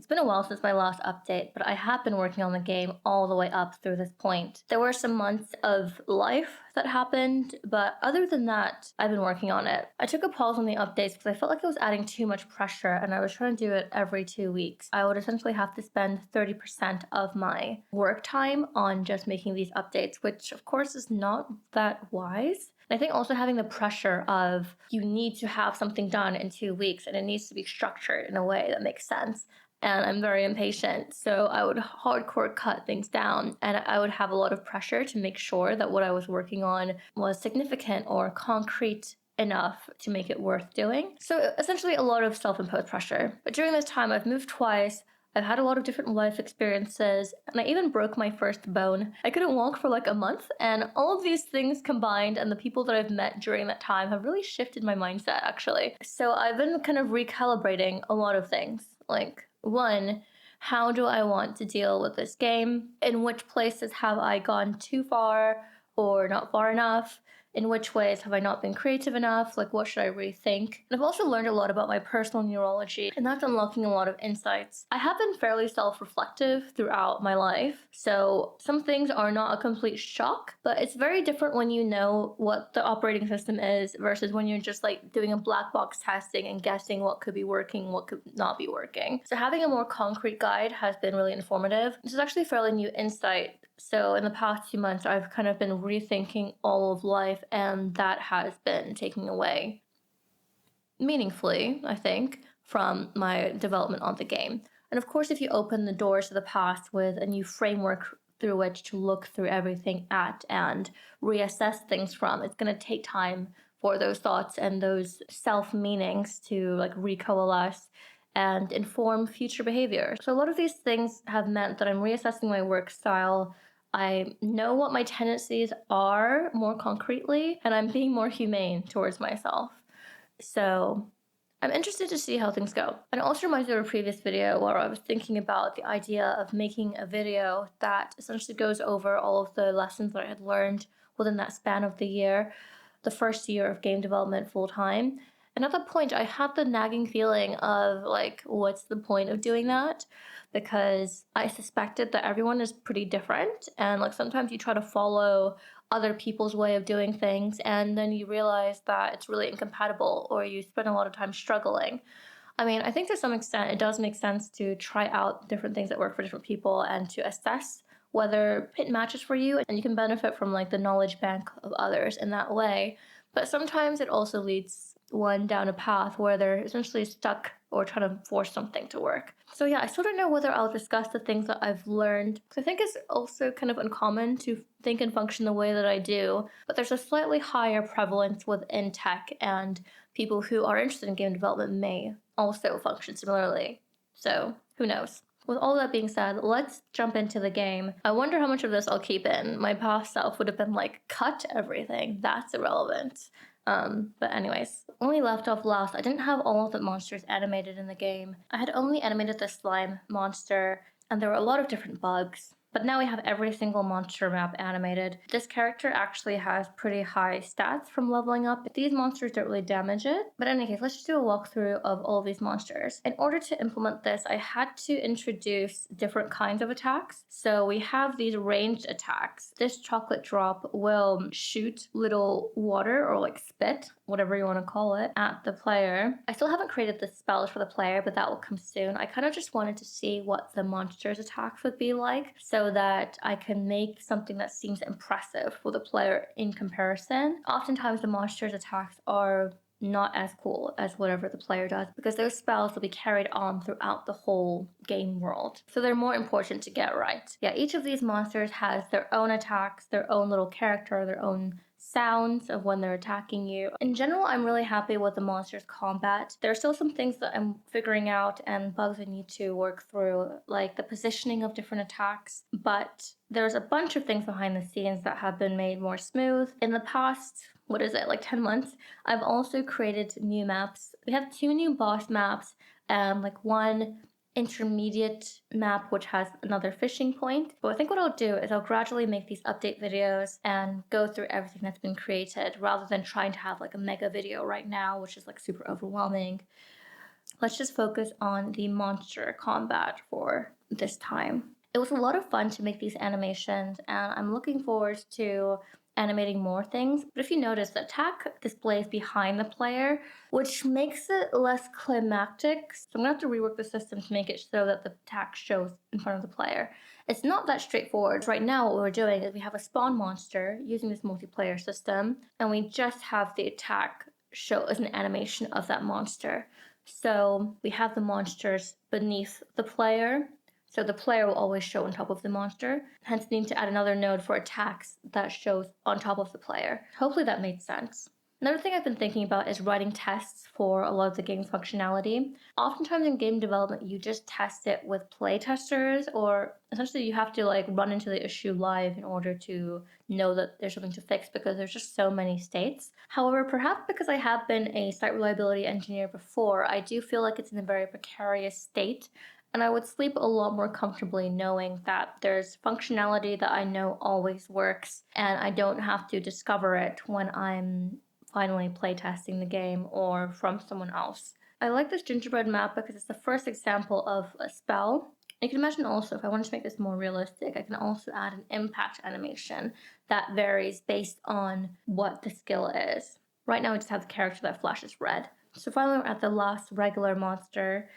been a while since my last update, but I have been working on the game all the way up through this point. There were some months of life that happened, but other than that, I've been working on it. I took a pause on the updates because I felt like it was adding too much pressure and I was trying to do it every 2 weeks. I would essentially have to spend 30% of my work time on just making these updates, which of course is not that wise. And I think also having the pressure of you need to have something done in 2 weeks and it needs to be structured in a way that makes sense. And I'm very impatient, so I would hardcore cut things down and I would have a lot of pressure to make sure that what I was working on was significant or concrete enough to make it worth doing. So essentially a lot of self-imposed pressure. But during this time, I've moved twice. I've had a lot of different life experiences, and I even broke my first bone. I couldn't walk for like a month, and all of these things combined and the people that I've met during that time have really shifted my mindset, actually. So I've been kind of recalibrating a lot of things. Like, one, how do I want to deal with this game? In which places have I gone too far or not far enough? In which ways have I not been creative enough? Like, what should I rethink? And I've also learned a lot about my personal neurology, and that's unlocking a lot of insights. I have been fairly self-reflective throughout my life, so some things are not a complete shock, but it's very different when you know what the operating system is versus when you're just like doing a black box testing and guessing what could be working, what could not be working. So having a more concrete guide has been really informative. This is actually a fairly new insight. So in the past 2 months, I've kind of been rethinking all of life, and that has been taking away meaningfully, I think, from my development on the game. And of course, if you open the doors to the past with a new framework through which to look through everything at and reassess things from, it's going to take time for those thoughts and those self-meanings to like recoalesce and inform future behavior. So a lot of these things have meant that I'm reassessing my work style. I know what my tendencies are more concretely, and I'm being more humane towards myself. So I'm interested to see how things go. And it also reminds me of a previous video where I was thinking about the idea of making a video that essentially goes over all of the lessons that I had learned within that span of the year, the first year of game development full time. And at that point, I had the nagging feeling of like, what's the point of doing that? Because I suspected that everyone is pretty different, and like sometimes you try to follow other people's way of doing things and then you realize that it's really incompatible or you spend a lot of time struggling. I mean, I think to some extent it does make sense to try out different things that work for different people and to assess whether it matches for you, and you can benefit from like the knowledge bank of others in that way. But sometimes it also leads one down a path where they're essentially stuck or trying to force something to work. So yeah, I still don't know whether I'll discuss the things that I've learned. I think it's also kind of uncommon to think and function the way that I do, but there's a slightly higher prevalence within tech, and people who are interested in game development may also function similarly. So who knows? With all that being said, let's jump into the game. I wonder how much of this I'll keep in. My past self would have been like, cut everything. That's irrelevant. But anyways, when we left off last, I didn't have all of the monsters animated in the game. I had only animated the slime monster, and there were a lot of different bugs. But now we have every single monster map animated. This character actually has pretty high stats from leveling up. These monsters don't really damage it. But in any case, let's just do a walkthrough of all of these monsters. In order to implement this, I had to introduce different kinds of attacks. So we have these ranged attacks. This chocolate drop will shoot little water or like spit, whatever you want to call it, at the player. I still haven't created the spells for the player, but that will come soon. I kind of just wanted to see what the monster's attacks would be like, so that I can make something that seems impressive for the player in comparison. Oftentimes the monster's attacks are not as cool as whatever the player does, because those spells will be carried on throughout the whole game world. So they're more important to get right. Yeah, each of these monsters has their own attacks, their own little character, their own sounds of when they're attacking you. In general, I'm really happy with the monster's combat. There are still some things that I'm figuring out and bugs I need to work through, like the positioning of different attacks, but there's a bunch of things behind the scenes that have been made more smooth. In the past, like 10 months, I've also created new maps. We have 2 new boss maps and like 1 intermediate map which has another fishing point. But I think what I'll do is I'll gradually make these update videos and go through everything that's been created rather than trying to have like a mega video right now, which is like super overwhelming. let's just focus on the monster combat for this time. It was a lot of fun to make these animations, and I'm looking forward to animating more things. But if you notice, the attack displays behind the player, which makes it less climactic. So I'm gonna have to rework the system to make it so that the attack shows in front of the player. It's not that straightforward. Right now, what we're doing is we have a spawn monster using this multiplayer system, and we just have the attack show as an animation of that monster. So we have the monsters beneath the player. So the player will always show on top of the monster. Hence, need to add another node for attacks that shows on top of the player. Hopefully that made sense. Another thing I've been thinking about is writing tests for a lot of the game's functionality. Oftentimes in game development, you just test it with playtesters, or essentially you have to like run into the issue live in order to know that there's something to fix because there's just so many states. However, perhaps because I have been a site reliability engineer before, I do feel like it's in a very precarious state. And I would sleep a lot more comfortably knowing that there's functionality that I know always works, and I don't have to discover it when I'm finally playtesting the game or from someone else. I like this gingerbread map because it's the first example of a spell. You can imagine also, if I wanted to make this more realistic, I can also add an impact animation that varies based on what the skill is. Right now, I just have the character that flashes red. So finally, we're at the last regular monster.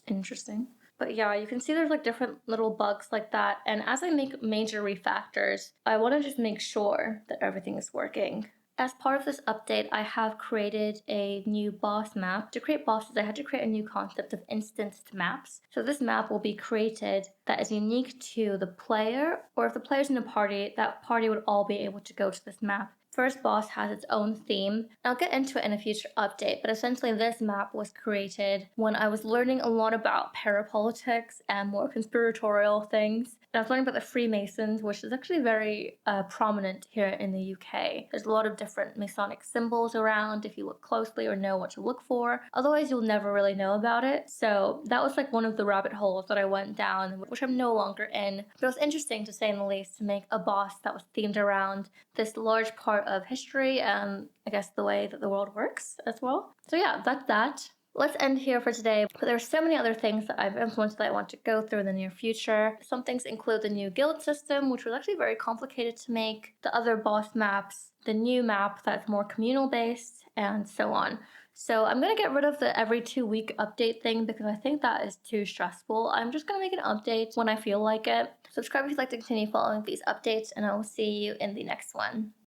Interesting. But yeah, you can see there's like different little bugs like that. And as I make major refactors, I want to just make sure that everything is working. As part of this update, I have created a new boss map. To create bosses, I had to create a new concept of instanced maps. So this map will be created that is unique to the player, or if the player's in a party, that party would all be able to go to this map. First boss has its own theme. I'll get into it in a future update, but essentially this map was created when I was learning a lot about parapolitics and more conspiratorial things. And I was learning about the Freemasons, which is actually very prominent here in the UK. There's a lot of different Masonic symbols around if you look closely or know what to look for. Otherwise, you'll never really know about it. So that was like one of the rabbit holes that I went down, which I'm no longer in. But it was interesting, to say the least, to make a boss that was themed around this large part of history and I guess the way that the world works as well. So yeah, that's that. Let's end here for today. But there are so many other things that I've implemented that I want to go through in the near future. Some things include the new guild system, which was actually very complicated to make, the other boss maps, the new map that's more communal based, and so on. So I'm going to get rid of the every 2 week update thing because I think that is too stressful. I'm just going to make an update when I feel like it. Subscribe if you'd like to continue following these updates, and I will see you in the next one.